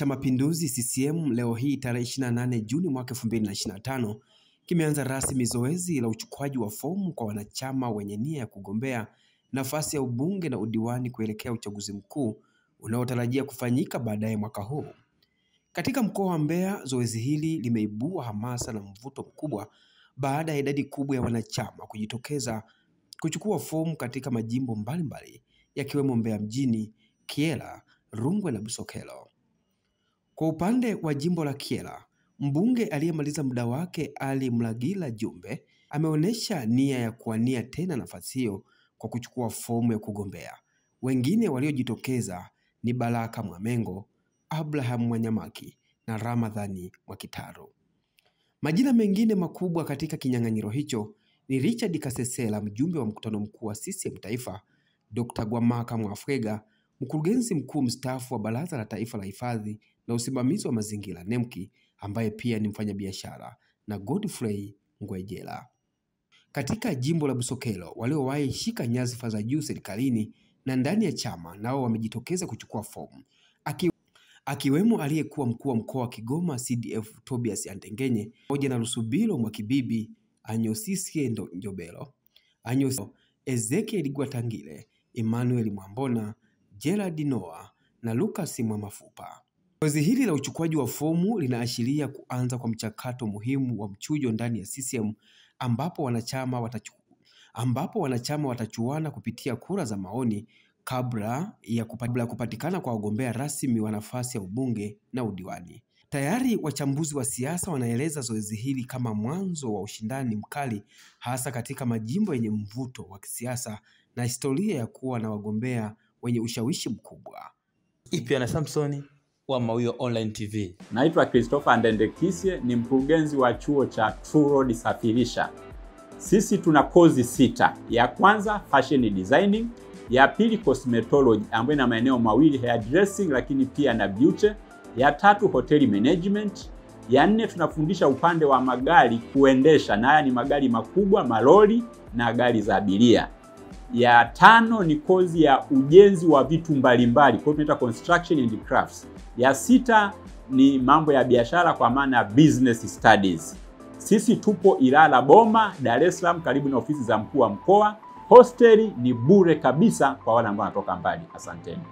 cha Mapinduzi CCM leo hii tarehe 28 Juni mwaka 2025 kimeanza rasmi zoezi la uchukuaji wa fomu kwa wanachama wenye nia ya kugombea nafasi ya ubunge na udiwani kuelekea uchaguzi mkuu unaotarajia kufanyika baadaye mwaka huu. Katika mkoa wa Mbeya, zoezi hili limeibua hamasa na mvuto mkubwa baada ya idadi kubwa ya wanachama kujitokeza kuchukua fomu katika majimbo mbalimbali yakiwemo Mbeya mjini, Kyela, Rungwe na Busokelo. Kwa upande wa jimbo la Kyela, mbunge aliyemaliza muda wake Ali Mlagila Jumbe ameonyesha nia ya kuwania tena nafasi hiyo kwa kuchukua fomu ya kugombea. Wengine waliojitokeza ni Baraka Mwamengo, Abraham Mwanyamaki na Ramadhani Mwakitaro. Majina mengine makubwa katika kinyang'anyiro hicho ni Richard Kasesela, mjumbe wa mkutano mkuu wa CCM Taifa, Dr. Gwamaka Mwafwega, mkurugenzi mkuu mstaafu wa Baraza la Taifa la Hifadhi na Usimamizi wa Mazingira NEMKI, ambaye pia ni mfanyabiashara, na Godfrey Ngwejela. Katika jimbo la Busokelo, waliowahi shika nyadhifa za juu serikalini na ndani ya chama nao wamejitokeza kuchukua fomu, akiwemo aliyekuwa mkuu wa mkoa wa Kigoma CDF Tobias Andengenye, pamoja na Rusubilo Mwakibibi, Anyosisie Njobelo, Ezekiel Gwatangile, Emmanuel Mwambona, Gerald Noah na Lucas Mwamafupa. Zoezi hili la uchukuaji wa fomu linaashiria kuanza kwa mchakato muhimu wa mchujo ndani ya CCM ambapo wanachama watachuana kupitia kura za maoni kabla ya kupatikana kwa wagombea rasmi wa nafasi ya ubunge na udiwani. Tayari wachambuzi wa siasa wanaeleza zoezi hili kama mwanzo wa ushindani mkali, hasa katika majimbo yenye mvuto wa kisiasa na historia ya kuwa na wagombea wenye ushawishi mkubwa. Ipiana Samsoni wa Mawio Online TV. Naitwa Christopher Ndendekisye, ni mkurugenzi wa chuo cha True Road Safirisha. Sisi tuna kozi 6. Ya kwanza fashion designing, ya pili cosmetology ambayo ina maeneo mawili, hairdressing lakini pia na beauty, ya tatu hotel management, ya 4 tunafundisha upande wa magari kuendesha, na haya ni magari makubwa, malori na gari za abiria. Ya 5 ni kozi ya ujenzi wa vitu mbalimbali, kwa hiyo tunaita construction and crafts. Ya 6 ni mambo ya biashara kwa maana business studies. Sisi tupo Ilala Boma, Dar es Salaam, karibu na ofisi za mkuu wa mkoa. Hosteli ni bure kabisa kwa wale ambao wanatoka mbali. Asanteni.